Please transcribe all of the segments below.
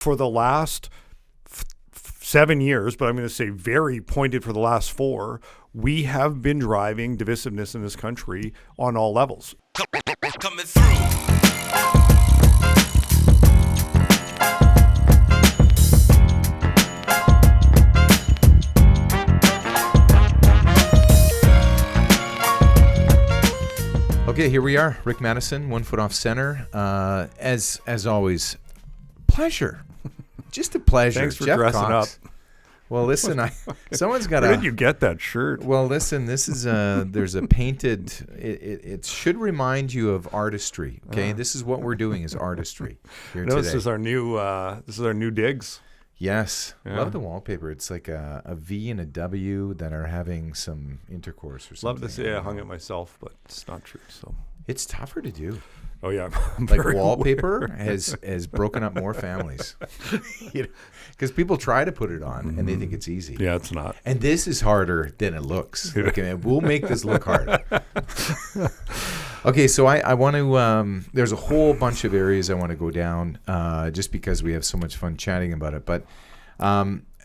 for the last 7 years, but I'm going to say very pointed for the last 4, we have been driving divisiveness in this country on all levels. Coming through. Okay, here we are, Rick Maddison, 1 foot off center. As always, pleasure, just a pleasure. Thanks for Jeff dressing Cox. up. Well, listen, someone's got Where did you get that shirt? Well, listen, this is there's a painted. It should remind you of artistry. Okay, this is what we're doing is artistry here today. This is our new digs. Yes, Yeah. Love the wallpaper. It's like a V and a W that are having some intercourse or something. Love to say I hung it myself, but it's not true. So It's tougher to do. oh yeah, I'm Like very wallpaper aware. has broken up more families. Because people try to put it on and they think it's easy. Yeah, it's not. And this is harder than it looks. Okay, we'll make this look hard. Okay, so I want to, there's a whole bunch of areas I want to go down just because we have so much fun chatting about it. But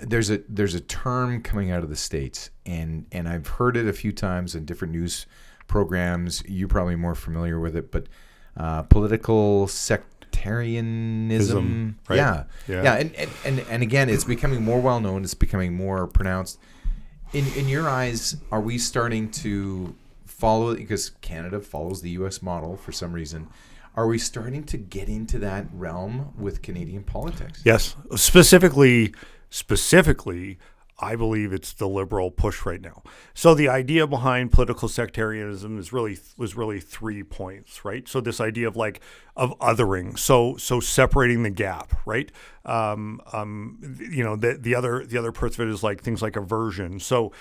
there's a term coming out of the States, and I've heard it a few times in different news programs. You're probably more familiar with it, but political sectarianism. Right? Yeah. And again, it's becoming more well known. It's becoming more pronounced. In your eyes, are we starting to follow, because Canada follows the U.S. model for some reason, are we starting to get into that realm with Canadian politics? Yes, specifically, I believe it's the Liberal push right now. So the idea behind political sectarianism was really 3 points, right? So this idea of othering, so separating the gap, right? The other parts of it is like things like aversion. Just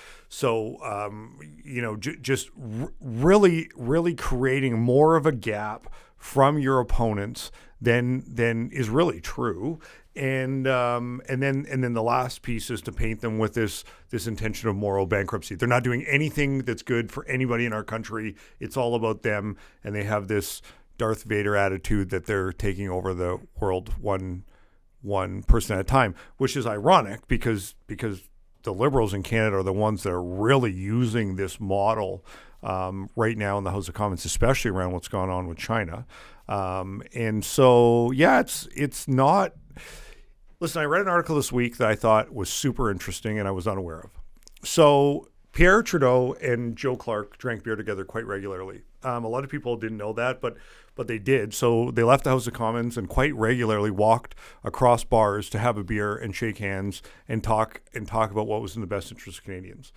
really creating more of a gap from your opponents than is really true. And then the last piece is to paint them with this intention of moral bankruptcy. They're not doing anything that's good for anybody in our country. It's all about them, and they have this Darth Vader attitude that they're taking over the world one person at a time, which is ironic because the Liberals in Canada are the ones that are really using this model right now in the House of Commons, especially around what's gone on with China. And so, yeah, it's not. Listen, I read an article this week that I thought was super interesting and I was unaware of. So Pierre Trudeau and Joe Clark drank beer together quite regularly. A lot of people didn't know that, but they did. So they left the House of Commons and quite regularly walked across bars to have a beer and shake hands and talk about what was in the best interest of Canadians.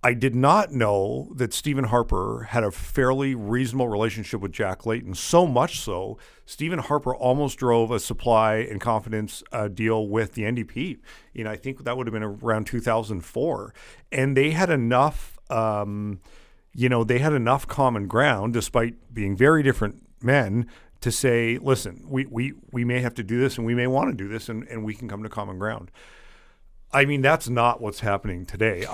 I did not know that Stephen Harper had a fairly reasonable relationship with Jack Layton, so much so Stephen Harper almost drove a supply and confidence deal with the NDP. I think that would have been around 2004. And they had enough, common ground, despite being very different men, to say, listen, we may have to do this and we may want to do this and we can come to common ground. I mean, that's not what's happening today.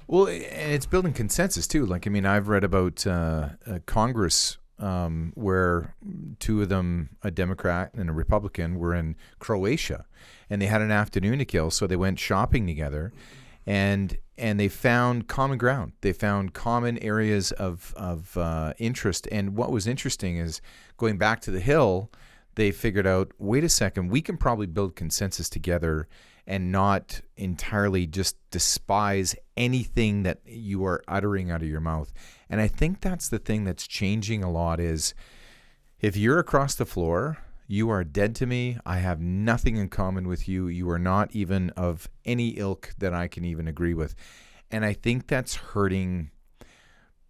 Well, and it's building consensus too. I've read about Congress where two of them, a Democrat and a Republican, were in Croatia, and they had an afternoon to kill, so they went shopping together, and they found common ground. They found common areas of interest. And what was interesting is going back to the Hill, they figured out, wait a second, we can probably build consensus together and not entirely just despise anything that you are uttering out of your mouth. And I think that's the thing that's changing a lot is if you're across the floor, you are dead to me. I have nothing in common with you. You are not even of any ilk that I can even agree with. And I think that's hurting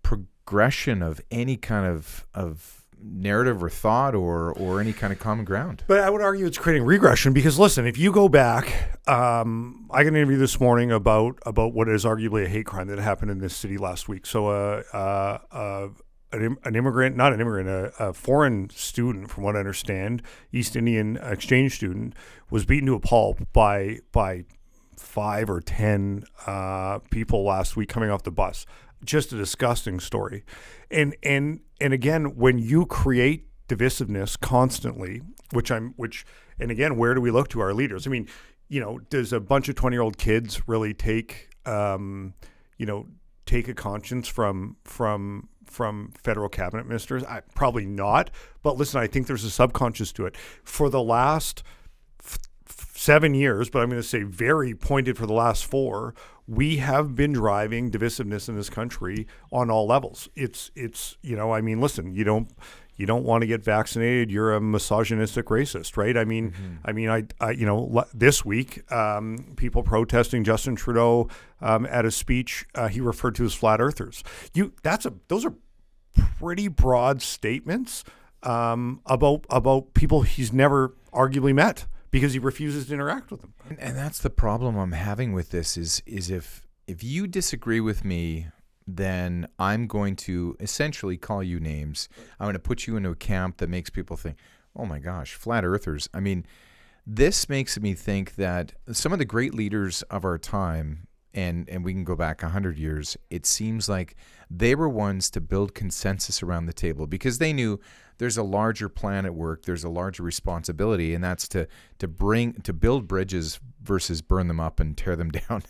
progression of any kind of narrative or thought or any kind of common ground. But I would argue it's creating regression because, listen, if you go back, I got an interview this morning about what is arguably a hate crime that happened in this city last week. So a foreign student, from what I understand, East Indian exchange student, was beaten to a pulp by 5 or 10 people last week coming off the bus. Just a disgusting story. And again, when you create divisiveness constantly, and again, where do we look to our leaders? I mean, does a bunch of 20-year-old kids really take a conscience from federal cabinet ministers? Probably not. But listen, I think there's a subconscious to it. For the last 7 years, but I'm going to say very pointed for the last 4, we have been driving divisiveness in this country on all levels. It's listen, you don't want to get vaccinated, you're a misogynistic racist, right? This week, people protesting Justin Trudeau at a speech, he referred to as flat earthers. Those are pretty broad statements about people he's never arguably met, because he refuses to interact with them. And that's the problem I'm having with this is if you disagree with me, then I'm going to essentially call you names. I'm going to put you into a camp that makes people think, oh my gosh, flat earthers. I mean, this makes me think that some of the great leaders of our time, and we can go back 100 years, it seems like they were ones to build consensus around the table, because they knew there's a larger plan at work, there's a larger responsibility, and that's to build bridges versus burn them up and tear them down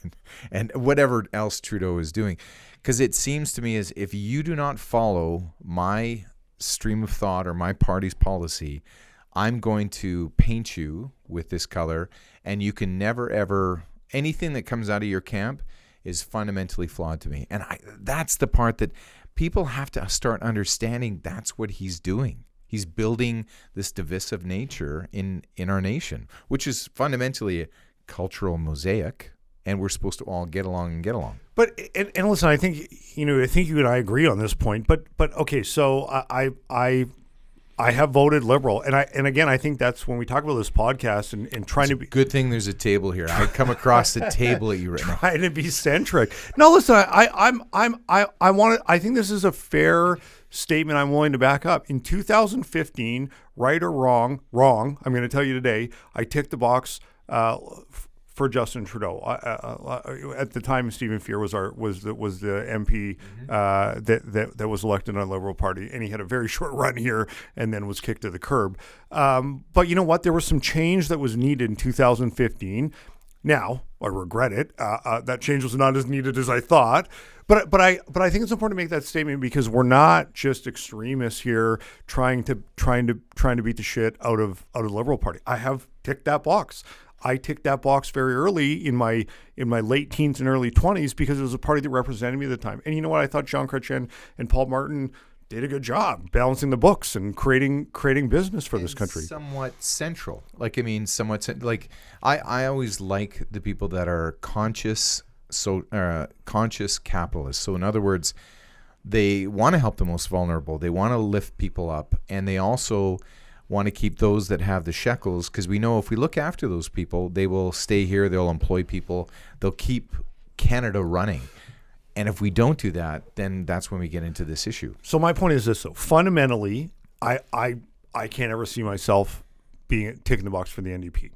and whatever else Trudeau is doing. Because it seems to me as if you do not follow my stream of thought or my party's policy, I'm going to paint you with this color, and you can never, ever, anything that comes out of your camp is fundamentally flawed to me. And that's the part that people have to start understanding. That's what he's doing. He's building this divisive nature in our nation, which is fundamentally a cultural mosaic, and we're supposed to all get along and get along. But and listen, I think you and I agree on this point. But okay, so I have voted Liberal, and again, I think that's when we talk about this podcast and trying to be good thing there's a table here. I come across the table at you right now. Trying to be centric. No, listen, I think this is a fair statement. I'm willing to back up. In 2015, right or wrong, I'm going to tell you today, I ticked the box for Justin Trudeau. At the time, Stephen Fear was the MP that was elected on the Liberal Party, and he had a very short run here and then was kicked to the curb. But you know what? There was some change that was needed in 2015. Now, I regret it. That change was not as needed as I thought. But I think it's important to make that statement, because we're not just extremists here trying to beat the shit out of the Liberal Party. I have ticked that box. I ticked that box very early in my late teens and early 20s, because it was a party that represented me at the time. And you know what? I thought Jean Chrétien and Paul Martin did a good job balancing the books and creating business for this country. Somewhat central. I always like the people that are conscious capitalists. So in other words, they want to help the most vulnerable. They want to lift people up, and they also want to keep those that have the shekels, because we know if we look after those people, they will stay here, they'll employ people, they'll keep Canada running. And if we don't do that, then that's when we get into this issue. So my point is this, though. Fundamentally, I can't ever see myself ticking the box for the NDP.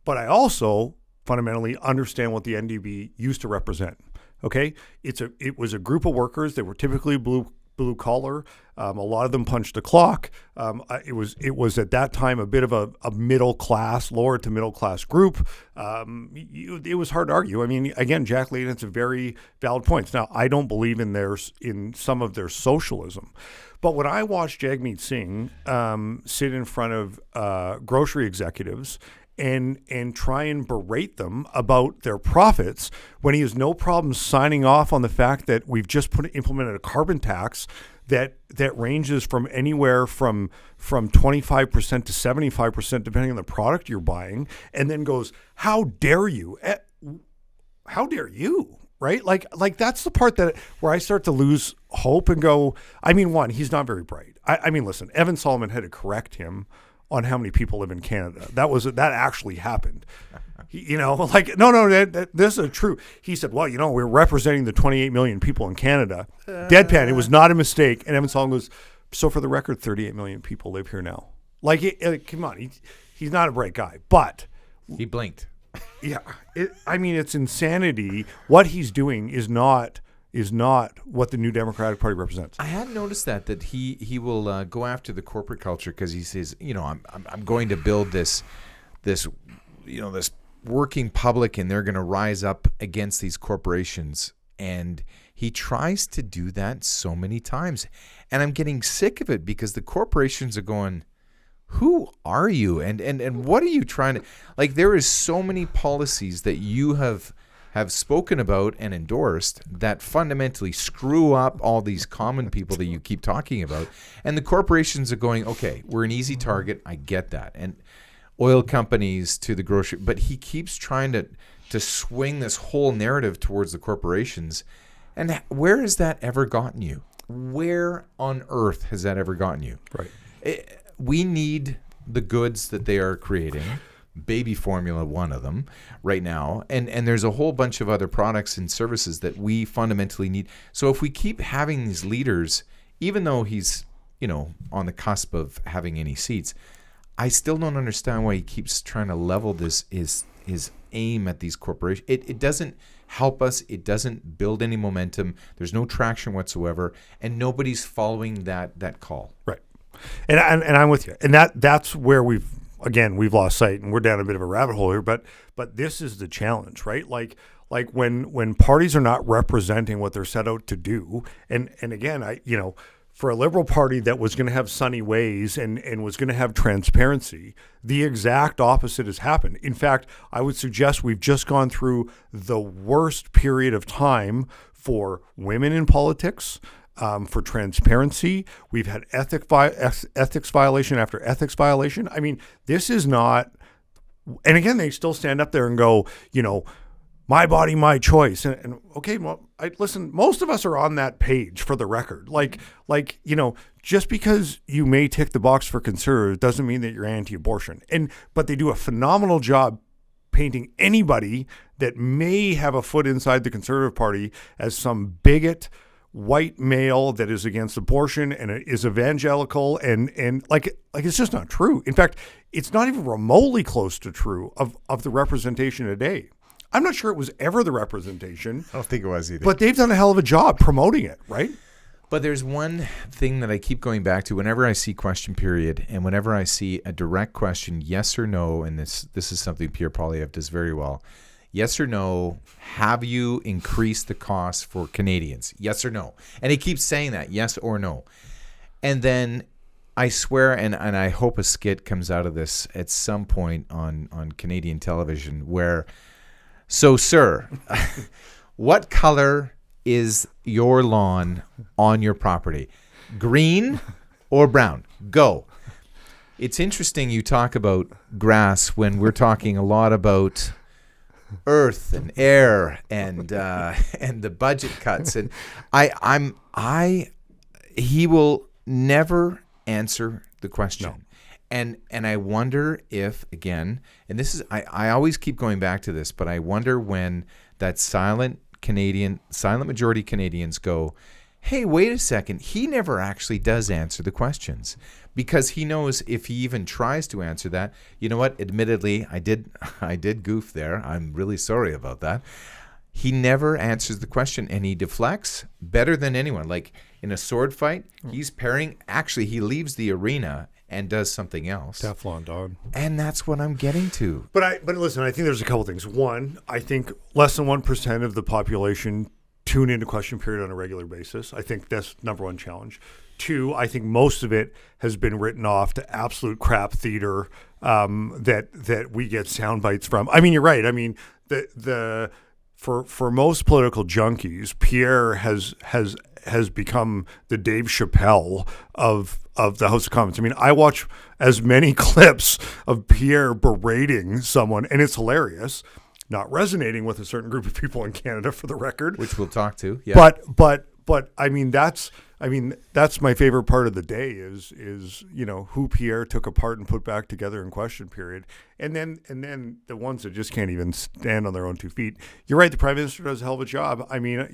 But I also fundamentally understand what the NDP used to represent. Okay? It was a group of workers that were typically blue collar. A lot of them punched the clock. It was at that time a bit of a middle class, lower to middle class group. It was hard to argue. I mean, again, Jack Layton, it's a very valid point. Now, I don't believe in some of their socialism, but when I watched Jagmeet Singh sit in front of grocery executives and try and berate them about their profits, when he has no problem signing off on the fact that we've just implemented a carbon tax that ranges from anywhere from 25% to 75%, depending on the product you're buying, and then goes, how dare you? How dare you? Right? Like that's the part where I start to lose hope and go, I mean, one, he's not very bright. I mean, listen, Evan Solomon had to correct him on how many people live in Canada. That actually happened. No, this is true. He said, well, we're representing the 28 million people in Canada. Deadpan, it was not a mistake. And Evan Solomon goes, so for the record, 38 million people live here now. Come on, he's not a bright guy, but he blinked. Yeah, it's insanity. What he's doing is not what the New Democratic Party represents. I hadn't noticed that he will go after the corporate culture, because he says, I'm going to build this this working public, and they're going to rise up against these corporations. And he tries to do that so many times. And I'm getting sick of it because the corporations are going, who are you? And what are you trying to, like, there is so many policies that you have spoken about and endorsed that fundamentally screw up all these common people that you keep talking about. And the corporations are going, okay, we're an easy target. I get that. And oil companies to the grocery, but he keeps trying to swing this whole narrative towards the corporations. And where has that ever gotten you? Where on earth has that ever gotten you? Right. We need the goods that they are creating. Baby formula, one of them right now. And there's a whole bunch of other products and services that we fundamentally need. So if we keep having these leaders, even though he's, on the cusp of having any seats, I still don't understand why he keeps trying to level his aim at these corporations. It doesn't help us. It doesn't build any momentum. There's no traction whatsoever, and nobody's following that call. Right. And I'm with you. And that's where we've lost sight, and we're down a bit of a rabbit hole here, but this is the challenge, right? Like when parties are not representing what they're set out to do, and again, for a Liberal Party that was going to have sunny ways and was going to have transparency, the exact opposite has happened. In fact, I would suggest we've just gone through the worst period of time for women in politics, for transparency. We've had ethics violation after ethics violation. I mean, this is not, and again, they still stand up there and go, my body, my choice. And okay, well, listen, most of us are on that page, for the record. Like, just because you may tick the box for conservative doesn't mean that you're anti-abortion. But they do a phenomenal job painting anybody that may have a foot inside the Conservative Party as some bigot, white male that is against abortion and is evangelical, and like it's just not true. In fact, it's not even remotely close to true of the representation today. I'm not sure it was ever the representation. I don't think it was either. But they've done a hell of a job promoting it, right? But there's one thing that I keep going back to whenever I see question period, and whenever I see a direct question, yes or no, and this is something Pierre Poilievre does very well. Yes or no, have you increased the cost for Canadians? Yes or no? And he keeps saying that, yes or no. And then I swear, and I hope a skit comes out of this at some point on Canadian television where, so sir, what color is your lawn on your property? Green or brown? Go. It's interesting you talk about grass when we're talking a lot about earth and air and the budget cuts, and he will never answer the question. No. And I wonder if, again, and this is I always keep going back to this, but I wonder when that silent majority Canadians go, hey, wait a second, he never actually does answer the questions. Because he knows if he even tries to answer that, you know what? Admittedly, I did goof there. I'm really sorry about that. He never answers the question, and he deflects better than anyone. Like in a sword fight, he's parrying. Actually, he leaves the arena and does something else. Teflon dog. And that's what I'm getting to. But listen, I think there's a couple things. One, I think less than 1% of the population tune into question period on a regular basis. I think that's number one challenge. Two, I think most of it has been written off to absolute crap theater that we get sound bites from. I mean, you're right. I mean, for most political junkies, Pierre has become the Dave Chappelle of the House of Commons. I mean, I watch as many clips of Pierre berating someone, and it's hilarious. Not resonating with a certain group of people in Canada, for the record, which we'll talk to. Yeah. But I mean that's my favorite part of the day is who Pierre took apart and put back together in question period, and then the ones that just can't even stand on their own 2 feet. You're right. The Prime Minister does a hell of a job. I mean,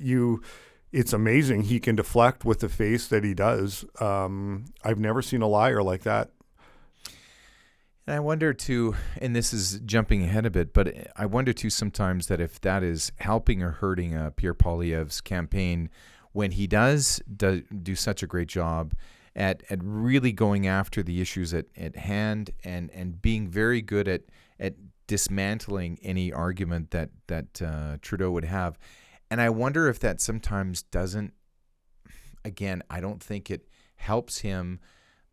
it's amazing he can deflect with the face that he does. I've never seen a liar like that. And I wonder too, and this is jumping ahead a bit, but I wonder too sometimes that if that is helping or hurting Pierre Poilievre's campaign when he does do such a great job at really going after the issues at hand and being very good at at dismantling any argument that Trudeau would have. And I wonder if that sometimes doesn't, again, I don't think it helps him,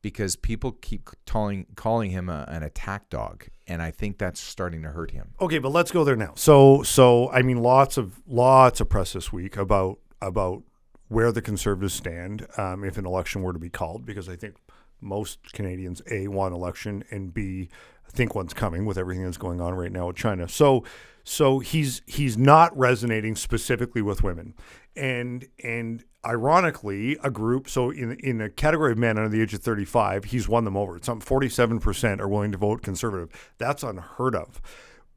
because people keep calling him an attack dog, and I think that's starting to hurt him. Okay, but let's go there now. So I mean, lots of press this week about where the Conservatives stand if an election were to be called, because I think most Canadians, A, want election, and B, think one's coming with everything that's going on right now with China. So he's not resonating specifically with women, and ironically, a group, so in a category of men under the age of 35, he's won them over. It's 47% are willing to vote Conservative. That's unheard of.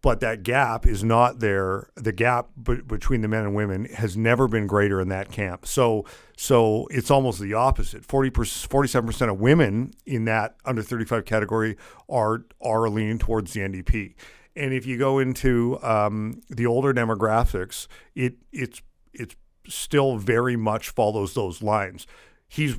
But that gap is not there. The gap between the men and women has never been greater in that camp. So it's almost the opposite. 47% of women in that under 35 category are leaning towards the NDP. And if you go into the older demographics, it's still very much follows those lines. He's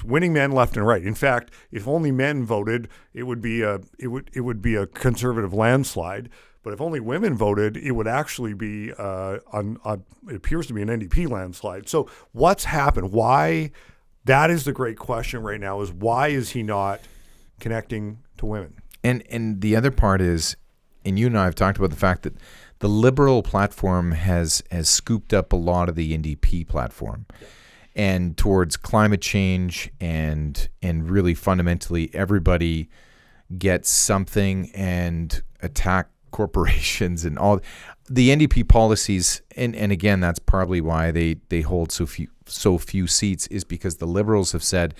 winning men left and right. In fact, if only men voted, it would be a Conservative landslide. But if only women voted, it would actually be it appears to be an NDP landslide. So what's happened? Why? That is the great question right now. Is why is he not connecting to women? And the other part is, and you and I have talked about the fact that the Liberal platform has scooped up a lot of the NDP platform, and towards climate change and really fundamentally everybody gets something and attack corporations and all the NDP policies. And again, that's probably why they hold so few seats, is because the Liberals have said,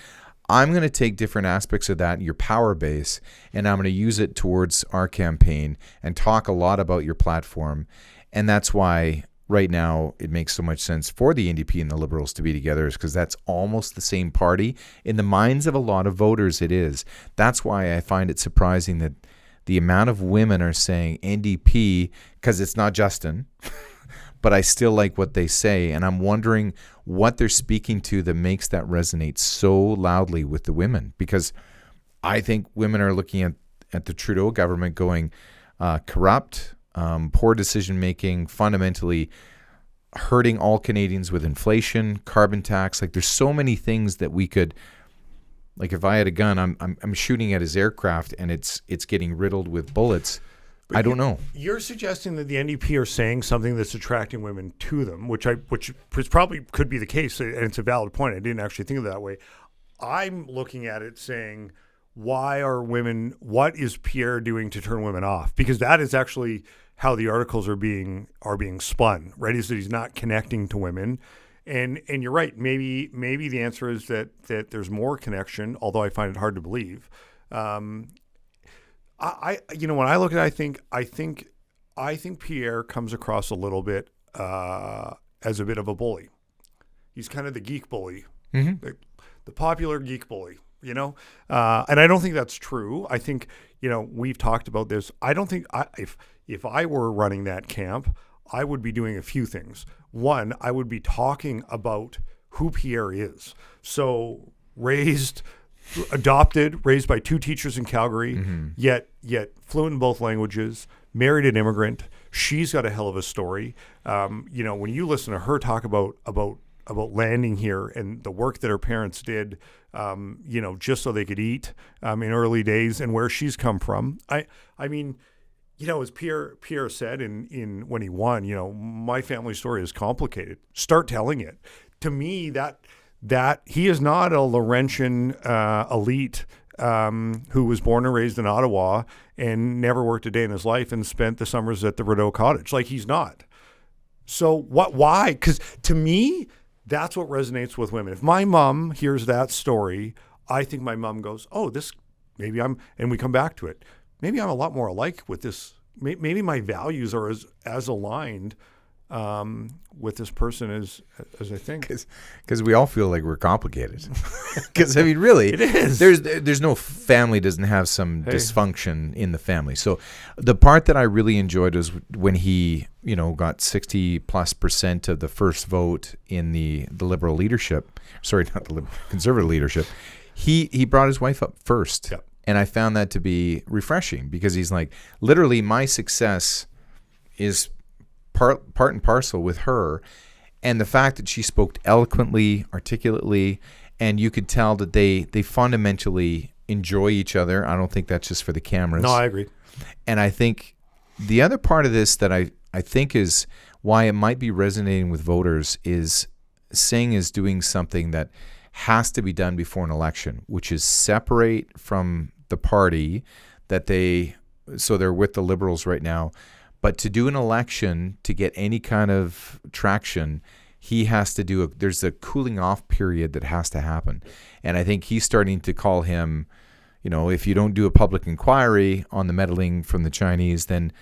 I'm going to take different aspects of that, your power base, and I'm going to use it towards our campaign and talk a lot about your platform. And that's why right now it makes so much sense for the NDP and the Liberals to be together, is because that's almost the same party. In the minds of a lot of voters, it is. That's why I find it surprising that the amount of women are saying NDP, because it's not Justin, but I still like what they say. And I'm wondering what they're speaking to that makes that resonate so loudly with the women. Because I think women are looking at the Trudeau government going corrupt, poor decision-making, fundamentally hurting all Canadians with inflation, carbon tax. Like, there's so many things that we could, like, if I had a gun, I'm shooting at his aircraft and it's getting riddled with bullets. But I don't know. You're suggesting that the NDP are saying something that's attracting women to them, which probably could be the case, and it's a valid point. I didn't actually think of it that way. I'm looking at it saying, what is Pierre doing to turn women off? Because that is actually how the articles are being spun, right? Is that he's not connecting to women. And you're right. Maybe the answer is that there's more connection, although I find it hard to believe. When I look at it, I think Pierre comes across a little bit as a bit of a bully. He's kind of the geek bully, the popular geek bully, and I don't think that's true. I think, we've talked about this. I don't think if I were running that camp, I would be doing a few things. One, I would be talking about who Pierre is. So raised by two teachers in Calgary, yet fluent in both languages, married an immigrant. She's got a hell of a story. When you listen to her talk about landing here and the work that her parents did, just so they could eat in early days, and where she's come from. I mean, as Pierre said in when he won, my family story is complicated. Start telling it. To me, that he is not a Laurentian elite who was born and raised in Ottawa and never worked a day in his life and spent the summers at the Rideau Cottage. Like, he's not. So why? Because to me, that's what resonates with women. If my mom hears that story, I think my mom goes, oh, and we come back to it. Maybe I'm a lot more alike with this. Maybe my values are as aligned with this person as I think. Because we all feel like we're complicated. Because, I mean, really, it is. There's no family doesn't have some dysfunction in the family. So the part that I really enjoyed was when he, got 60+% of the first vote in the Liberal leadership. Sorry, not the Conservative leadership. He brought his wife up first. Yep. And I found that to be refreshing because he's like, literally, my success is part and parcel with her. And the fact that she spoke eloquently, articulately, and you could tell that they fundamentally enjoy each other. I don't think that's just for the cameras. No, I agree. And I think the other part of this that I think is why it might be resonating with voters is Singh is doing something that has to be done before an election, which is separate from the party so they're with the Liberals right now. But to do an election, to get any kind of traction, he has to there's a cooling off period that has to happen. And I think he's starting to call him, if you don't do a public inquiry on the meddling from the Chinese, then,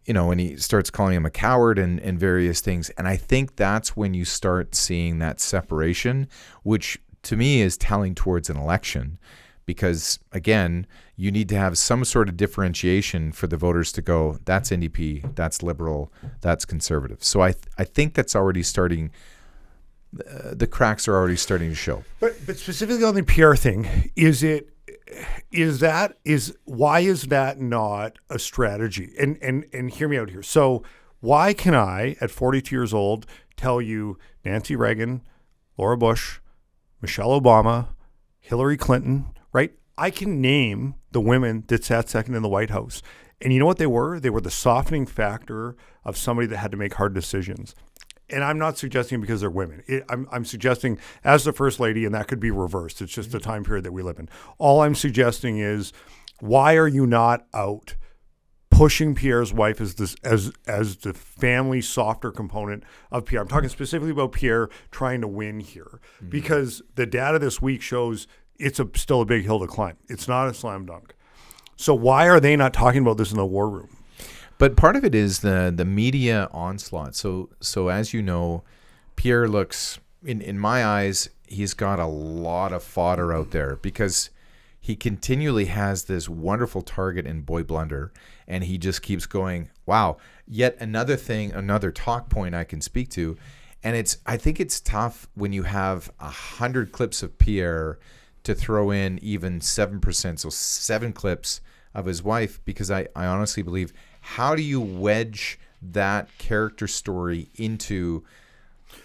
and he starts calling him a coward and various things. And I think that's when you start seeing that separation, which to me is telling towards an election. Because, again, you need to have some sort of differentiation for the voters to go, that's NDP, that's Liberal, that's Conservative. So I think that's already starting, the cracks are already starting to show. But specifically on the PR thing, why is that not a strategy? And hear me out here. So why can I, at 42 years old, tell you Nancy Reagan, Laura Bush, Michelle Obama, Hillary Clinton, right? I can name the women that sat second in the White House. And you know what they were? They were the softening factor of somebody that had to make hard decisions. And I'm not suggesting because they're women. I'm suggesting as the First Lady, and that could be reversed. It's just the time period that we live in. All I'm suggesting is, why are you not out pushing Pierre's wife as the family softer component of PR? I'm talking specifically about Pierre trying to win here, because the data this week shows it's still a big hill to climb. It's not a slam dunk. So why are they not talking about this in the war room? But part of it is the media onslaught. So as you know, Pierre looks, in my eyes, he's got a lot of fodder out there because he continually has this wonderful target in Boy Blunder, and he just keeps going, wow, yet another thing, another talk point I can speak to. And I think it's tough when you have 100 clips of Pierre to throw in even 7%, so 7 clips of his wife, because I honestly believe, how do you wedge that character story into,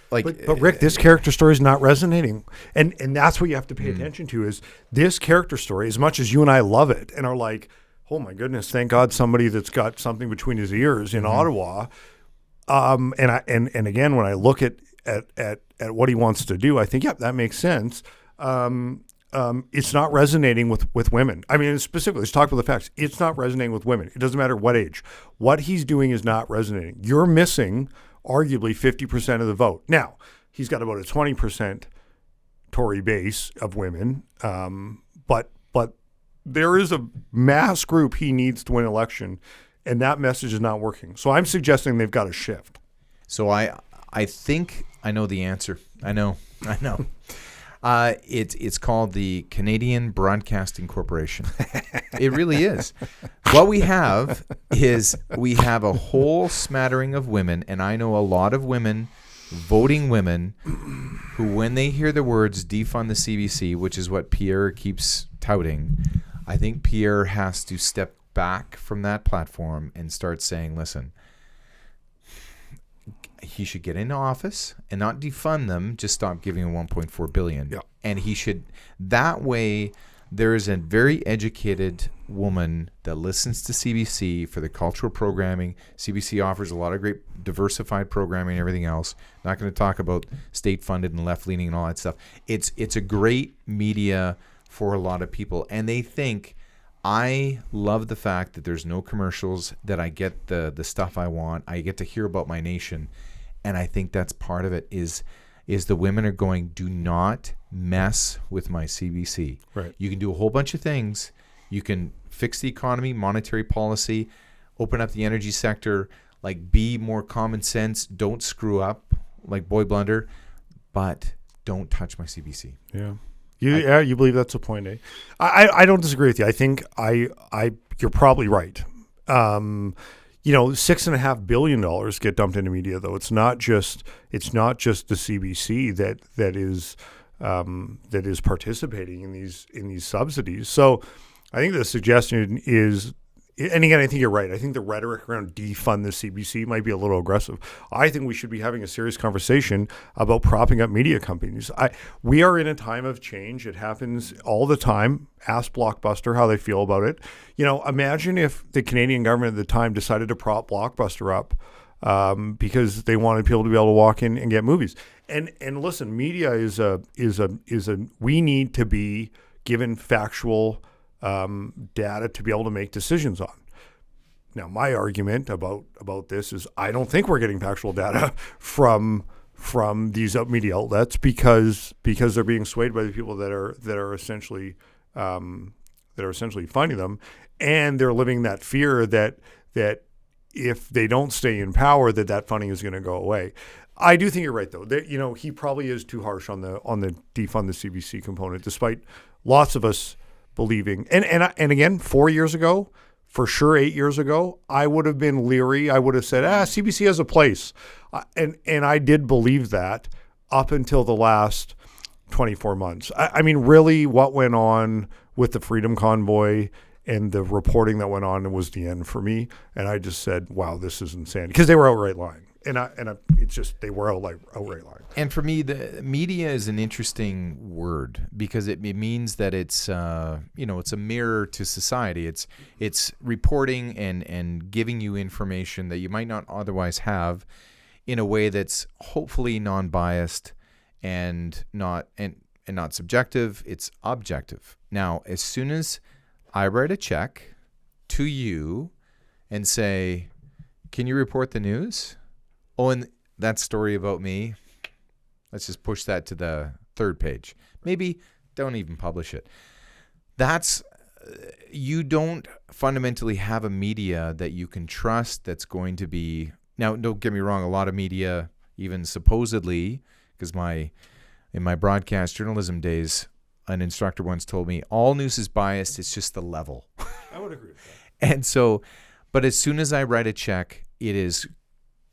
like... But Rick, this character story is not resonating. And that's what you have to pay attention to, is this character story, as much as you and I love it and are like, oh my goodness, thank God somebody that's got something between his ears in Ottawa. And again, when I look at what he wants to do, I think, yep, that makes sense. It's not resonating with women. I mean, specifically, let's talk about the facts. It's not resonating with women. It doesn't matter what age. What he's doing is not resonating. You're missing, arguably, 50% of the vote. Now, he's got about a 20% Tory base of women, but there is a mass group he needs to win an election, and that message is not working. So I'm suggesting they've got to shift. So I think I know the answer. I know. It's called the Canadian Broadcasting Corporation. It really is. What we have is a whole smattering of women, and I know a lot of women, voting women, who when they hear the words defund the CBC, which is what Pierre keeps touting, I think Pierre has to step back from that platform and start saying, listen, he should get into office and not defund them, just stop giving him $1.4 billion. Yeah. And he should, that way, there is a very educated woman that listens to CBC for the cultural programming. CBC offers a lot of great diversified programming and everything else. Not going to talk about state-funded and left-leaning and all that stuff. It's a great media for a lot of people. And they think, I love the fact that there's no commercials, that I get the stuff I want. I get to hear about my nation. And I think that's part of it is the women are going, do not mess with my CBC. Right. You can do a whole bunch of things. You can fix the economy, monetary policy, open up the energy sector, like be more common sense, don't screw up like Boy Blunder, but don't touch my CBC. Yeah. You believe that's a point, eh? I don't disagree with you. I think you're probably right. $6.5 billion get dumped into media, though. It's not just the CBC that is participating in these subsidies. So I think the suggestion is, and again, I think you're right. I think the rhetoric around defund the CBC might be a little aggressive. I think we should be having a serious conversation about propping up media companies. We are in a time of change. It happens all the time. Ask Blockbuster how they feel about it. Imagine if the Canadian government at the time decided to prop Blockbuster up because they wanted people to be able to walk in and get movies. And listen, media is a we need to be given factual data to be able to make decisions on. Now, my argument about this is I don't think we're getting factual data from these media outlets because they're being swayed by the people that are essentially funding them, and they're living that fear that if they don't stay in power, that funding is going to go away. I do think you're right, though. That, he probably is too harsh on the defund the CBC component, despite lots of us believing. And again, 4 years ago, for sure 8 years ago, I would have been leery. I would have said, CBC has a place. And I did believe that up until the last 24 months. I mean, really what went on with the Freedom Convoy and the reporting that went on was the end for me. And I just said, wow, this is insane. Because they were outright lying. It's just, they were outright lying. And for me, the media is an interesting word because it means that it's, it's a mirror to society. It's reporting and giving you information that you might not otherwise have in a way that's hopefully non-biased and not subjective. It's objective. Now, as soon as I write a check to you and say, can you report the news? Oh, and that story about me, let's just push that to the third page. Maybe don't even publish it. You don't fundamentally have a media that you can trust that's going to be, now don't get me wrong, a lot of media, even supposedly, because in my broadcast journalism days, an instructor once told me, all news is biased, it's just the level. I would agree with that. And so, but as soon as I write a check, it is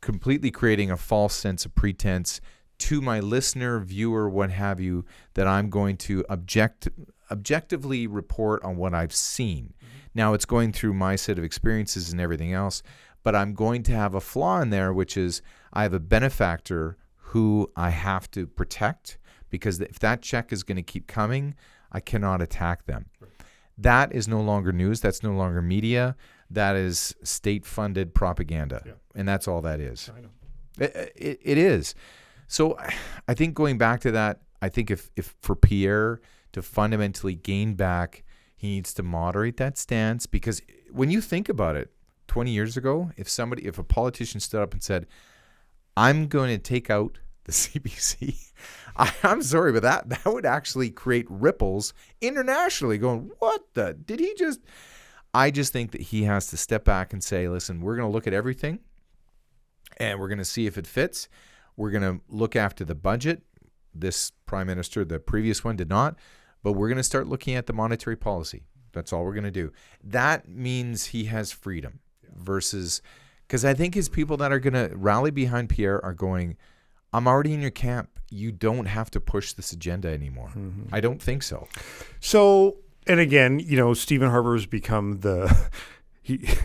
completely creating a false sense of pretense to my listener, viewer, what have you, that I'm going to objectively report on what I've seen. Mm-hmm. Now, it's going through my set of experiences and everything else, but I'm going to have a flaw in there, which is I have a benefactor who I have to protect, because if that check is going to keep coming, I cannot attack them. Right. That is no longer news. That's no longer media. That is state-funded propaganda, and that's all that is. I know. It is. So I think going back to that, I think if for Pierre to fundamentally gain back, he needs to moderate that stance, because when you think about it, 20 years ago, if a politician stood up and said, I'm going to take out the CBC, I'm sorry, but that would actually create ripples internationally going, did he just... I just think that he has to step back and say, listen, we're going to look at everything and we're going to see if it fits. We're going to look after the budget. This prime minister, the previous one, did not, but we're going to start looking at the monetary policy. That's all we're going to do. That means he has freedom versus, because I think his people that are going to rally behind Pierre are going, I'm already in your camp. You don't have to push this agenda anymore. Mm-hmm. I don't think so. So, and again, Stephen Harper has become he's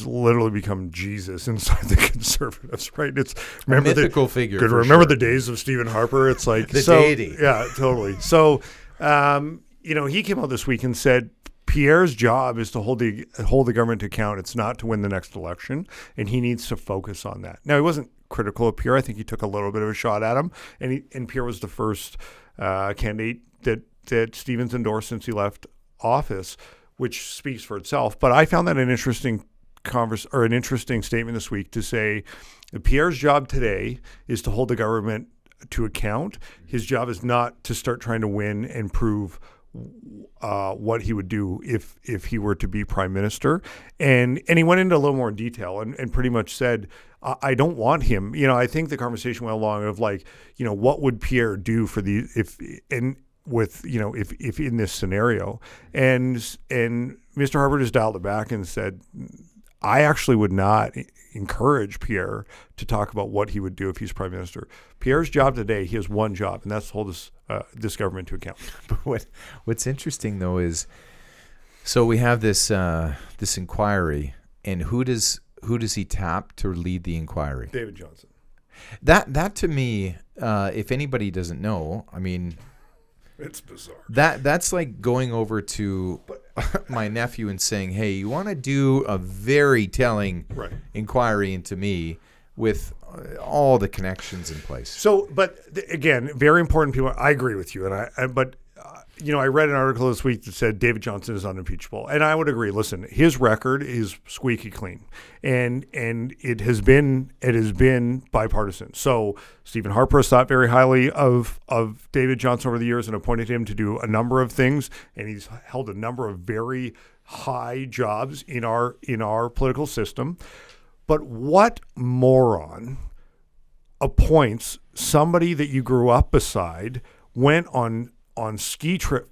literally become Jesus inside the Conservatives, right? It's a mythical figure. Remember the days of Stephen Harper? It's like the deity. Yeah, totally. So, he came out this week and said Pierre's job is to hold the government to account. It's not to win the next election, and he needs to focus on that. Now, he wasn't critical of Pierre. I think he took a little bit of a shot at him, and Pierre was the first candidate that Stevens endorsed since he left office, which speaks for itself. But I found that an interesting statement this week to say that Pierre's job today is to hold the government to account. His job is not to start trying to win and prove what he would do if he were to be prime minister. And he went into a little more detail and pretty much said, I don't want him. I think the conversation went along of like, what would Pierre do for if in this scenario, and Mr. Harper just dialed it back and said, I actually would not encourage Pierre to talk about what he would do if he's prime minister. Pierre's job today, he has one job, and that's to hold this government to account. But what's interesting though is So we have this this inquiry, and who does he tap to lead the inquiry? David Johnston. That to me, if anybody doesn't know, I mean, it's bizarre. That's like going over to my nephew and saying, "Hey, you want to do a very telling inquiry into me with all the connections in place?" So, but again, very important people. I agree with you, but I read an article this week that said David Johnston is unimpeachable, and I would agree. Listen, his record is squeaky clean, and it has been bipartisan. So Stephen Harper has thought very highly of David Johnston over the years and appointed him to do a number of things, and he's held a number of very high jobs in our political system. But what moron appoints somebody that you grew up beside, went on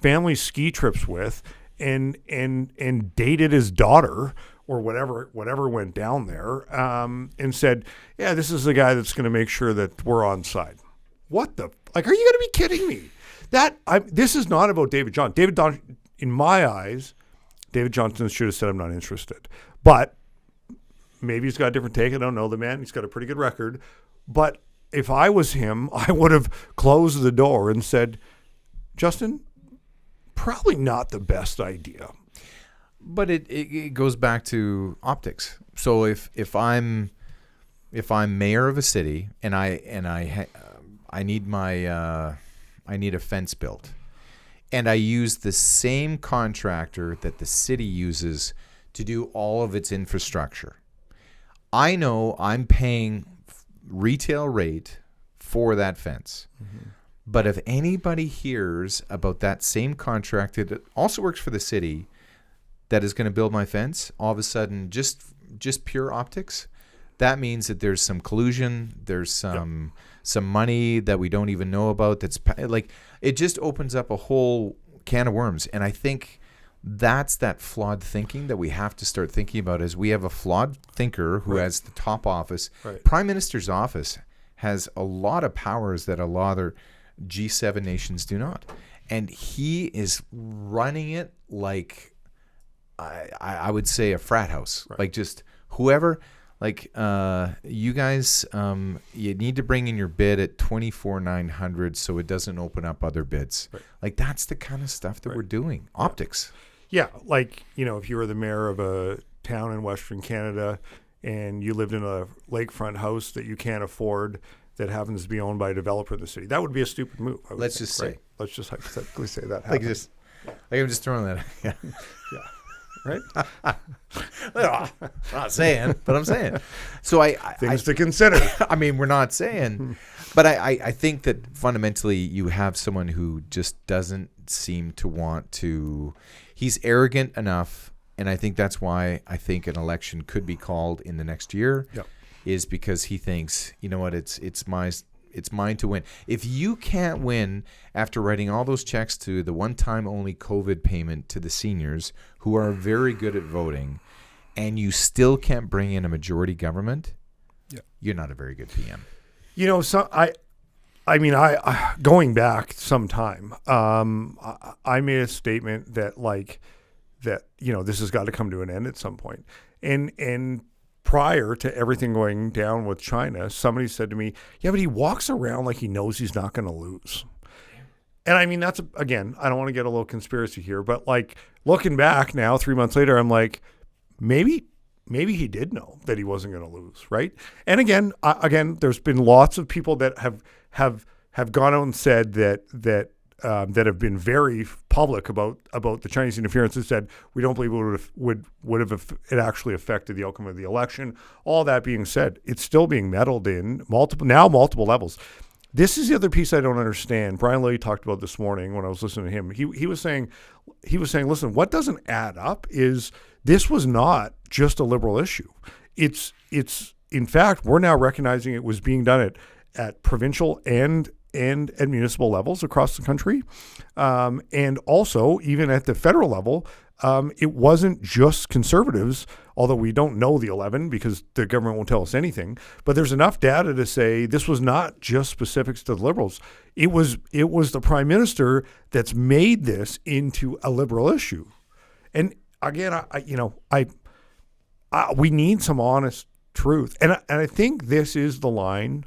family ski trips with, and dated his daughter or whatever went down there, and said, "Yeah, this is the guy that's going to make sure that we're on side." What the are you going to be kidding me? This is not about David Johnston. In my eyes, David Johnston should have said, "I'm not interested." But maybe he's got a different take. I don't know the man. He's got a pretty good record. But if I was him, I would have closed the door and said, "Justin, probably not the best idea." But it goes back to optics. So if I'm mayor of a city and I need I need a fence built, and I use the same contractor that the city uses to do all of its infrastructure, I know I'm paying retail rate for that fence. Mm-hmm. But if anybody hears about that same contractor that also works for the city that is going to build my fence, all of a sudden, just pure optics, that means that there's some collusion, there's some money that we don't even know about. That's like, it just opens up a whole can of worms. And I think that's that flawed thinking that we have to start thinking about. As we have a flawed thinker who has the top office. Right. Prime Minister's office has a lot of powers that a lot of other G7 nations do not. And he is running it like, I would say, a frat house. Right. Like just whoever, like you guys, you need to bring in your bid at 24,900 so it doesn't open up other bids. Right. Like that's the kind of stuff that we're doing. Optics. Yeah, like, if you were the mayor of a town in Western Canada and you lived in a lakefront house that you can't afford that happens to be owned by a developer in the city, that would be a stupid move. Let's just say. Let's just hypothetically say that like happens. I'm just throwing that. Yeah. Right? I'm not saying, but I'm saying. So things to consider. I mean, we're not saying, but I think that fundamentally you have someone who just doesn't seem to want to. He's arrogant enough, and I think that's why I think an election could be called in the next year. Yep. Is because he thinks, you know what, it's mine to win. If you can't win after writing all those checks to the one-time only COVID payment to the seniors who are very good at voting, and you still can't bring in a majority government, you're not a very good PM. So I mean, going back some time, I made a statement that this has got to come to an end at some point. And prior to everything going down with China, somebody said to me, "Yeah, but he walks around like he knows he's not going to lose." And I mean, that's, again, I don't want to get a little conspiracy here, but like looking back now, 3 months later, I'm like, maybe he did know that he wasn't going to lose, right? And again, there's been lots of people that have gone out and said that have been very public about the Chinese interference and said we don't believe it would have it actually affected the outcome of the election. All that being said, it's still being meddled in multiple levels. This is the other piece I don't understand. Brian Lilly talked about this morning when I was listening to him. He was saying, listen, what doesn't add up is this was not just a Liberal issue. It's in fact, we're now recognizing it was being done at provincial and at municipal levels across the country. And also, even at the federal level, it wasn't just Conservatives, although we don't know the 11 because the government won't tell us anything. But there's enough data to say this was not just specifics to the Liberals. It was the Prime Minister that's made this into a Liberal issue. And again, we need some honest truth, and I think this is the line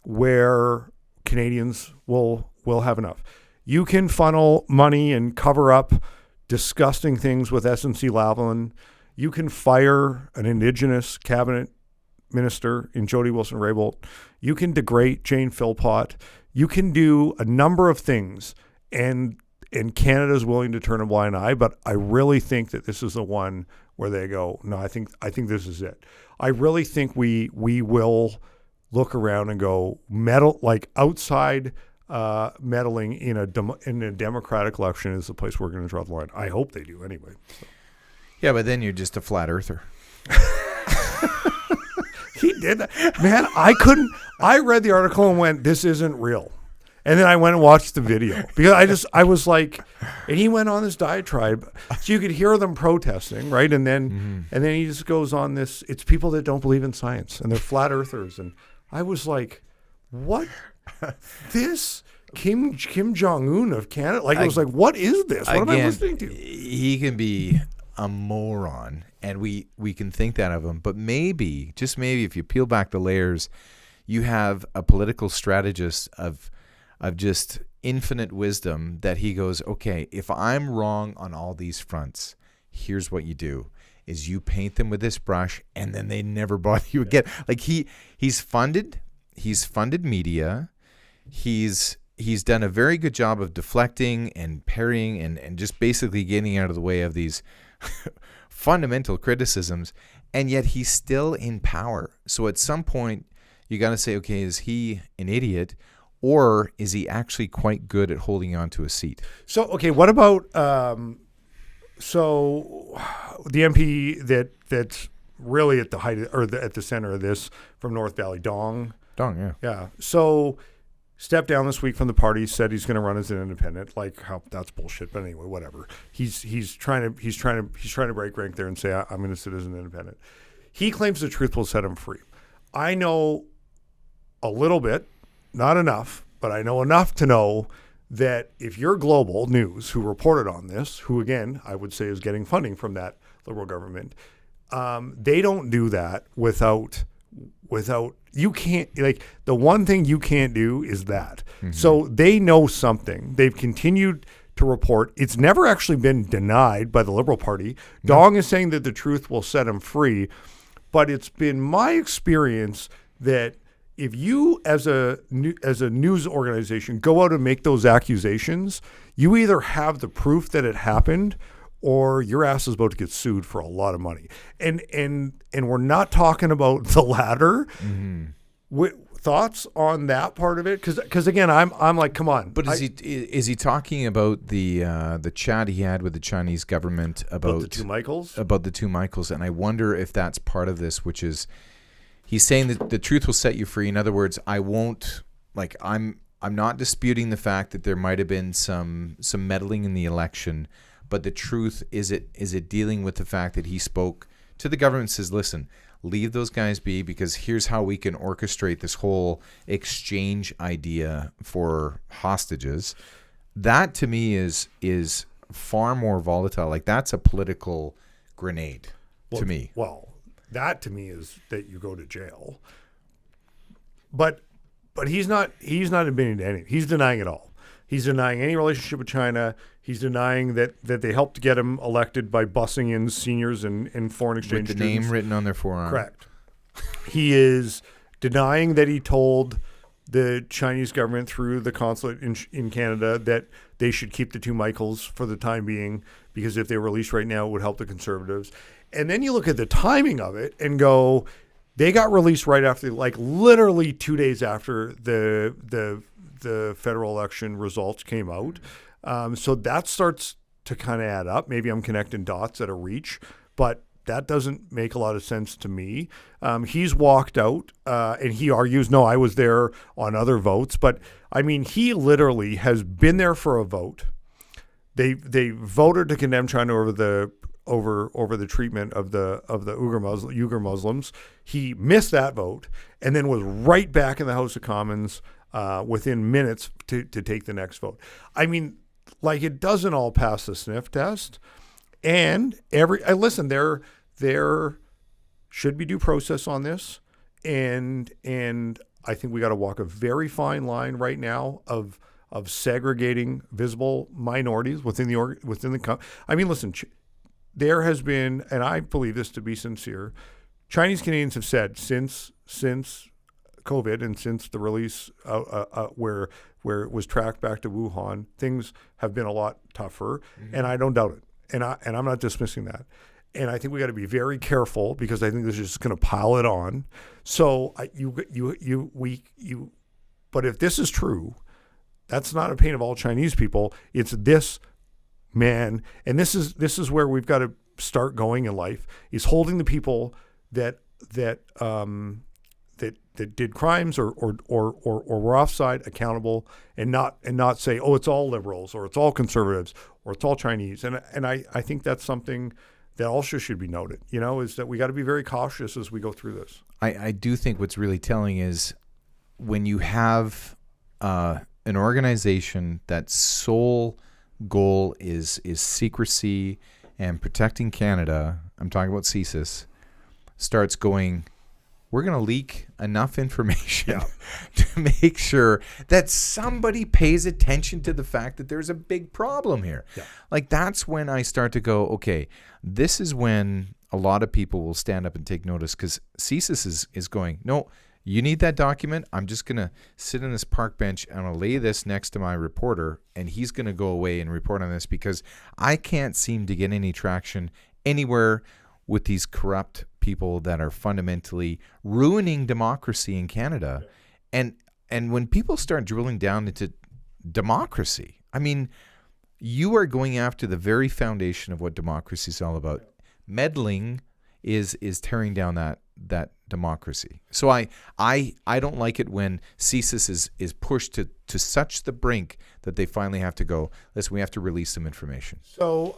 where Canadians will have enough. You can funnel money and cover up disgusting things with SNC-Lavalin. You can fire an Indigenous cabinet minister in Jody Wilson-Raybould. You can degrade Jane Philpott. You can do a number of things, and Canada's willing to turn a blind eye. But I really think that this is the one where they go, no, I think this is it. I really think we will look around and go, meddle, like outside meddling in a democratic election is the place we're going to draw the line. I hope they do anyway. So. Yeah, but then you're just a flat earther. He did that. Man, I read the article and went, this isn't real. And then I went and watched the video because I was like, and he went on this diatribe. So you could hear them protesting, right? And then he just goes on this, it's people that don't believe in science and they're flat earthers. And I was like, what? This Kim Jong-un of Canada? Like, I was like, what is this? What am I listening to? He can be a moron, and we can think that of him. But maybe, just maybe, if you peel back the layers, you have a political strategist of just infinite wisdom that he goes, okay, if I'm wrong on all these fronts, here's what you do, is you paint them with this brush, and then they never bother you again. Like he's funded media. He's done a very good job of deflecting and parrying and just basically getting out of the way of these fundamental criticisms, and yet he's still in power. So at some point, you got to say, okay, is he an idiot, or is he actually quite good at holding on to a seat? So, okay, what about so the MP that's really at the height at the center of this from North Valley, Dong, yeah. So stepped down this week from the party, said he's going to run as an independent. Like, how that's bullshit. But anyway, whatever. He's trying to break rank there and say I'm going to sit as an independent. He claims the truth will set him free. I know a little bit, not enough, but I know enough to know that if you're Global News, who reported on this, who again I would say is getting funding from that Liberal government, they don't do that without. You can't, like, the one thing you can't do is that. Mm-hmm. So they know something. They've continued to report. It's never actually been denied by the Liberal Party. No. Dong is saying that the truth will set him free. But it's been my experience that if you, as a news organization, go out and make those accusations, you either have the proof that it happened or your ass is about to get sued for a lot of money. And we're not talking about the latter. Mm-hmm. Thoughts on that part of it? Because again, I'm like, come on. But is he talking about the chat he had with the Chinese government about the two Michaels? About the two Michaels, and I wonder if that's part of this, which is he's saying that the truth will set you free. In other words, I'm not disputing the fact that there might have been some meddling in the election. But the truth, is it dealing with the fact that he spoke to the government and says, listen, leave those guys be, because here's how we can orchestrate this whole exchange idea for hostages. That to me is far more volatile. Like, that's a political grenade to me. Well, that to me is that you go to jail. But he's not admitting to anything. He's denying it all. He's denying any relationship with China. He's denying that they helped get him elected by bussing in seniors and foreign exchange with the students. name written on their forearm. Correct. He is denying that he told the Chinese government through the consulate in Canada that they should keep the two Michaels for the time being, because if they were released right now, it would help the Conservatives. And then you look at the timing of it and go, they got released right after, like literally 2 days after the federal election results came out. So that starts to kind of add up. Maybe I'm connecting dots at a reach, but that doesn't make a lot of sense to me. He's walked out and he argues, no, I was there on other votes. But I mean, he literally has been there for a vote. They voted to condemn China over the treatment of the Uyghur Muslims. He missed that vote and then was right back in the House of Commons within minutes to take the next vote. I mean, like, it doesn't all pass the sniff test. And listen, there should be due process on this, and I think we got to walk a very fine line right now of segregating visible minorities within the. I mean, listen, there has been, and I believe this to be sincere, Chinese Canadians have said since COVID and since the release where it was tracked back to Wuhan, things have been a lot tougher, and I don't doubt it. And I'm not dismissing that. And I think we got to be very careful because I think this is just going to pile it on. So but if this is true, that's not a pain of all Chinese people. It's this man, and this is where we've got to start going in life, is holding the people that did crimes or were offside accountable, and not say, oh, it's all liberals or it's all conservatives or it's all Chinese. And I think that's something that also should be noted, is that we got to be very cautious as we go through this. I do think what's really telling is when you have an organization that sole goal is secrecy and protecting Canada, I'm talking about CSIS, starts going, we're going to leak enough information to make sure that somebody pays attention to the fact that there's a big problem here. Yeah. Like, that's when I start to go, okay, this is when a lot of people will stand up and take notice, because CSIS is going, no, you need that document. I'm just going to sit in this park bench and I'll lay this next to my reporter, and he's going to go away and report on this because I can't seem to get any traction anywhere with these corrupt people that are fundamentally ruining democracy in Canada. And when people start drilling down into democracy, I mean, you are going after the very foundation of what democracy is all about. Meddling is tearing down that democracy. So I don't like it when CSIS is pushed to such the brink that they finally have to go, listen, we have to release some information. So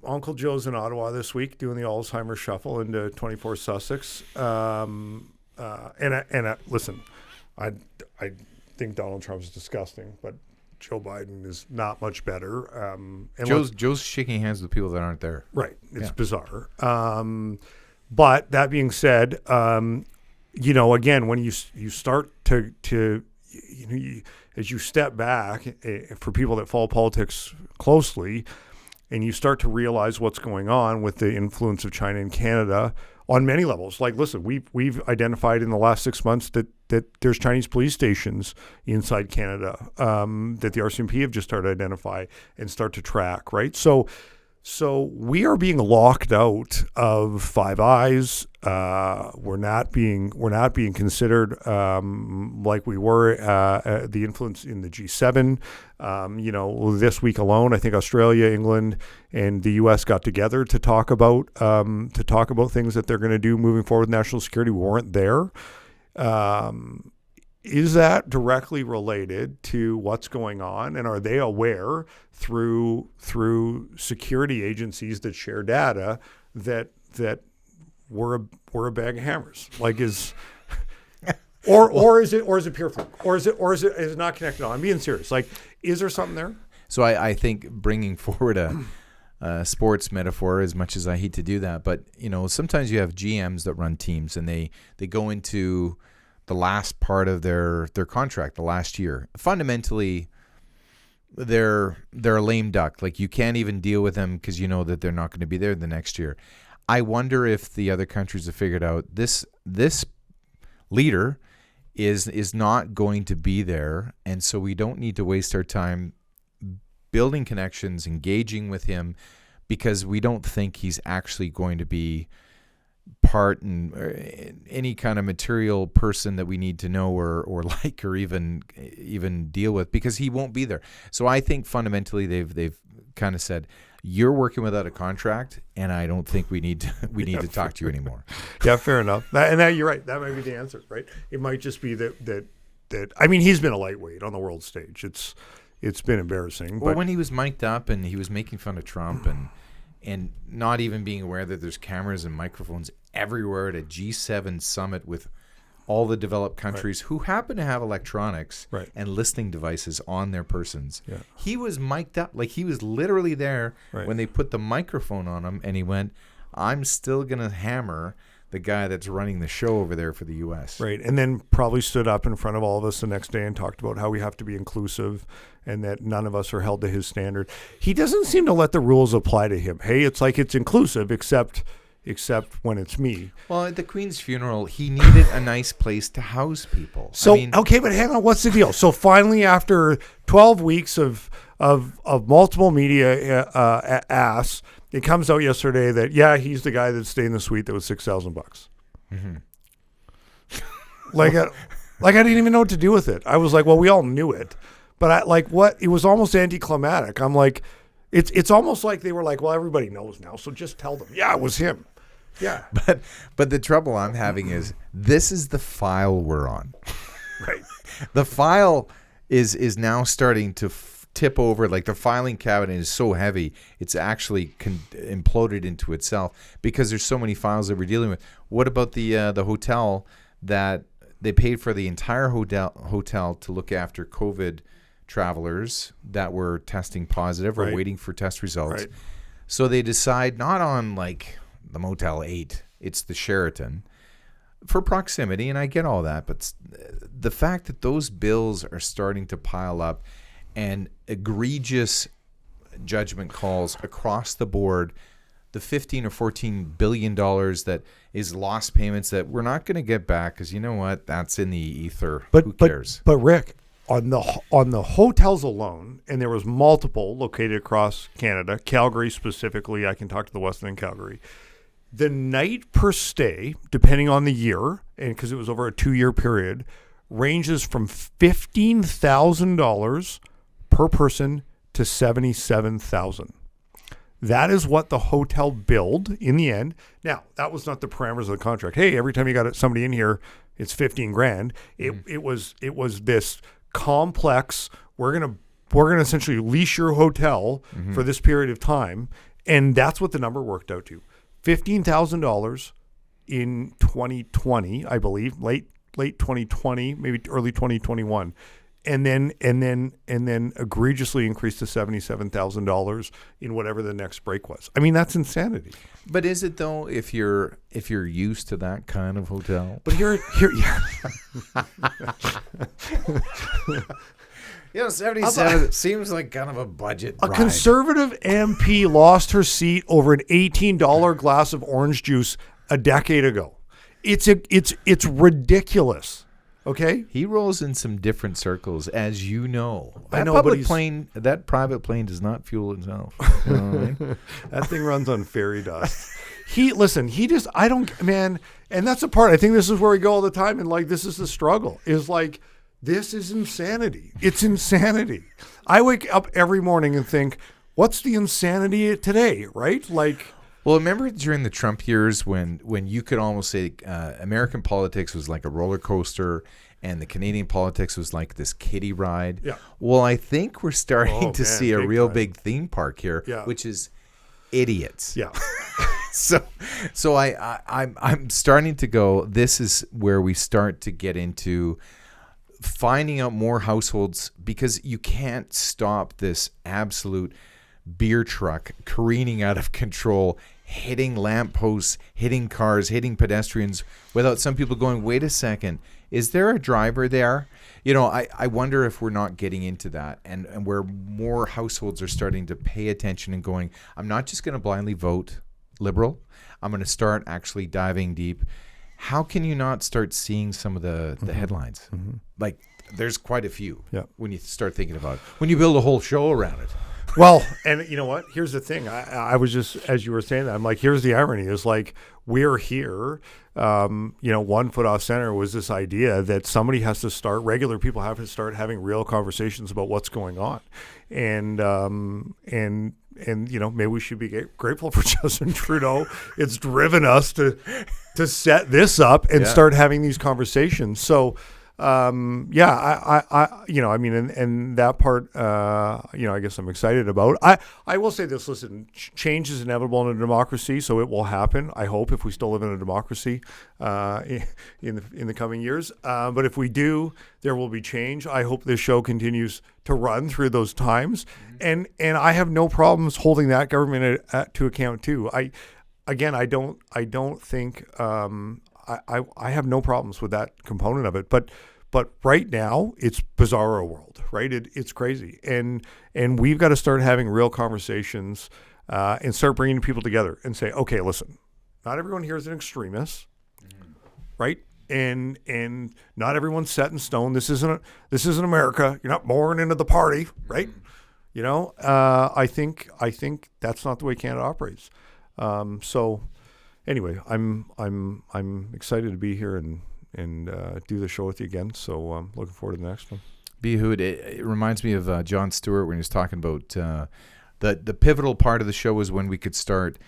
Uncle Joe's in Ottawa this week doing the Alzheimer's shuffle into 24 Sussex. Listen, I think Donald Trump is disgusting, but Joe Biden is not much better. Joe's shaking hands with people that aren't there. Right. It's bizarre. But that being said, again, when you start to as you step back, for people that follow politics closely, and you start to realize what's going on with the influence of China in Canada on many levels. Like, listen, we've identified in the last 6 months that there's Chinese police stations inside Canada that the RCMP have just started to identify and start to track, right? So we are being locked out of Five Eyes. We're not being considered like we were the influence in the G7. This week alone, I think Australia, England, and the U.S. got together to talk about things that they're going to do moving forward with national security. We weren't there. Is that directly related to what's going on, and are they aware through security agencies that share data that we're a bag of hammers? Like, or is it pure fluke, or is it not connected on? I'm being serious. Like, is there something there? So I think bringing forward a sports metaphor, as much as I hate to do that, but sometimes you have GMs that run teams and they go into the last part of their contract, the last year. Fundamentally, they're a lame duck. Like, you can't even deal with them because you know that they're not going to be there the next year. I wonder if the other countries have figured out this leader is not going to be there, and so we don't need to waste our time building connections, engaging with him, because we don't think he's actually going to be part in any kind of material person that we need to know or like or even deal with, because he won't be there. So I think fundamentally they've kind of said, you're working without a contract, and I don't think we need to talk to you anymore. Yeah, fair enough. That you're right. That might be the answer, right? It might just be that I mean, he's been a lightweight on the world stage. It's been embarrassing. Well, when he was mic'd up and he was making fun of Trump and not even being aware that there's cameras and microphones everywhere at a G7 summit with all the developed countries who happen to have electronics and listening devices on their persons. Yeah. He was mic'd up. Like, he was literally there when they put the microphone on him, and he went, I'm still going to hammer the guy that's running the show over there for the U.S. Right. And then probably stood up in front of all of us the next day and talked about how we have to be inclusive and that none of us are held to his standard. He doesn't seem to let the rules apply to him. Hey, it's like it's inclusive except when it's me. Well, at the Queen's funeral, he needed a nice place to house people. So, okay, but hang on. What's the deal? So finally, after 12 weeks of multiple media it comes out yesterday that, yeah, he's the guy that stayed in the suite that was $6,000. Mm-hmm. Like I didn't even know what to do with it. I was like, well, we all knew it. But it was almost anticlimactic. I'm like, it's almost like they were like, well, everybody knows now, so just tell them. Yeah, it was him. Yeah. But the trouble I'm having is this is the file we're on. Right. The file is now starting to tip over. Like, the filing cabinet is so heavy, it's actually imploded into itself because there's so many files that we're dealing with. What about the hotel that they paid for the entire hotel to look after COVID travelers that were testing positive or waiting for test results? Right. So they decide not on like the Motel 8, it's the Sheraton for proximity, and I get all that, but the fact that those bills are starting to pile up and egregious judgment calls across the board, the $15 or $14 billion that is lost payments that we're not going to get back because, you know what, that's in the ether. Who cares? But Rick, on the hotels alone, and there was multiple located across Canada, Calgary specifically, I can talk to the Westin in Calgary, the night per stay, depending on the year, and because it was over a 2-year period, ranges from $15,000 per person to $77,000. That is what the hotel billed in the end. Now, that was not the parameters of the contract. Hey, every time you got somebody in here, it's $15,000. It was this complex. We're gonna essentially lease your hotel for this period of time, and that's what the number worked out to. $15,000 in 2020, I believe, late 2020, maybe early 2021. And then egregiously increased to $77,000 in whatever the next break was. I mean, that's insanity. But is it though? If you're used to that kind of hotel, but here, yeah, 77 seems like kind of a budget. A conservative MP lost her seat over an $18 glass of orange juice a decade ago. It's ridiculous. Okay, he rolls in some different circles, as you know. I know, that private plane does not fuel itself. You know what I mean? That thing runs on fairy dust. And that's the part. I think this is where we go all the time, and like this is the struggle. Is like this is insanity. It's insanity. I wake up every morning and think, what's the insanity today? Right, like. Well, remember during the Trump years when you could almost say American politics was like a roller coaster and the Canadian politics was like this kiddie ride? Yeah. Well, I think we're starting to see a real big theme park here, which is idiots. Yeah. So I'm starting to go, this is where we start to get into finding out more households, because you can't stop this absolute beer truck careening out of control, hitting lampposts, hitting cars, hitting pedestrians, without some people going, wait a second, is there a driver there? You know, I wonder if we're not getting into that, and where more households are starting to pay attention and going, I'm not just going to blindly vote Liberal. I'm going to start actually diving deep. How can you not start seeing some of the headlines? Mm-hmm. Like, there's quite a few when you start thinking about it, when you build a whole show around it. Well, and you know what? Here's the thing. I was just, as you were saying that, I'm like, here's the irony is like, we're here, 1 foot off center was this idea that somebody has to start, regular people have to start having real conversations about what's going on. And maybe we should be grateful for Justin Trudeau. It's driven us to set this up and start having these conversations. So, and that part, I guess I'm excited about. I will say this, listen, change is inevitable in a democracy, so it will happen, I hope, if we still live in a democracy in the coming years. But if we do, there will be change. I hope this show continues to run through those times. And I have no problems holding that government to account too. I don't think I have no problems with that component of it, but right now it's bizarro world, right? It's crazy, and we've got to start having real conversations and start bringing people together and say, okay, listen, not everyone here is an extremist, right? And not everyone's set in stone. This isn't America. You're not born into the party, right? I think that's not the way Canada operates. So anyway, I'm excited to be here and do the show with you again. So I'm looking forward to the next one. Behud, it reminds me of Jon Stewart when he was talking about the pivotal part of the show was when we could start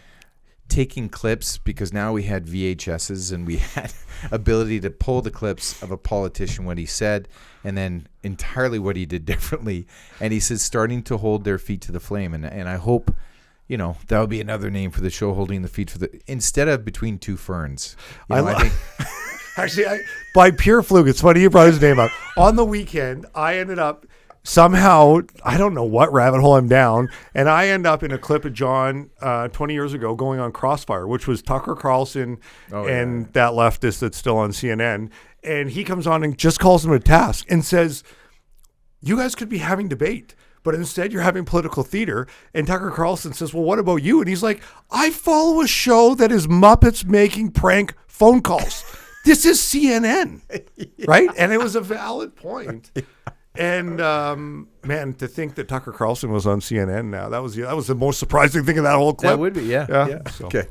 taking clips, because now we had VHSs and we had ability to pull the clips of a politician, what he said, and then entirely what he did differently. And he says starting to hold their feet to the flame. And I hope, that would be another name for the show, holding the feet instead of between two ferns. I think. Actually, by pure fluke, it's funny you brought his name up. On the weekend, I ended up somehow, I don't know what rabbit hole I'm down, and I end up in a clip of John 20 years ago going on Crossfire, which was Tucker Carlson that leftist that's still on CNN. And he comes on and just calls him to task and says, you guys could be having debate, but instead you're having political theater. And Tucker Carlson says, well, what about you? And he's like, I follow a show that is Muppets making prank phone calls. This is CNN, right? And it was a valid point. And man, to think that Tucker Carlson was on CNN now, that was the most surprising thing in that whole clip. That would be, yeah. So. Okay.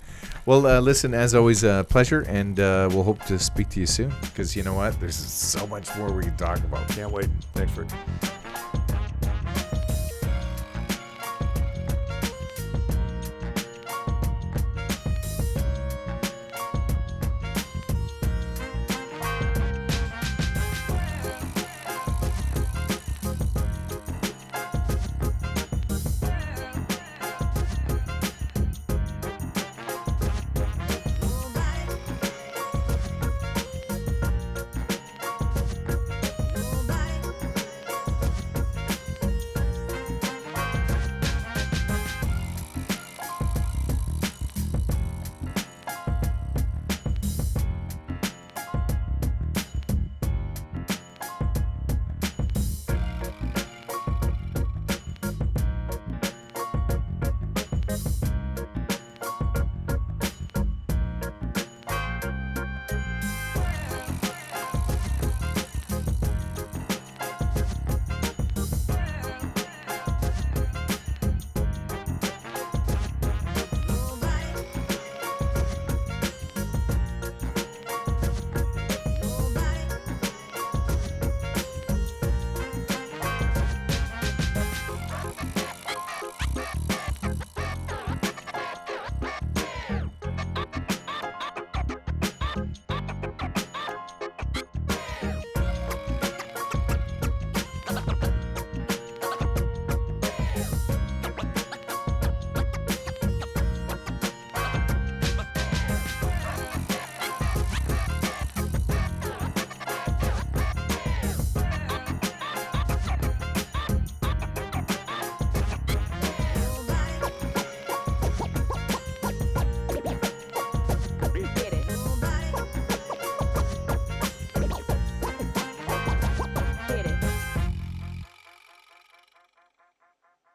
Well, listen, as always, a pleasure, and we'll hope to speak to you soon, because you know what? There's so much more we can talk about. Can't wait. Thanks, Rick.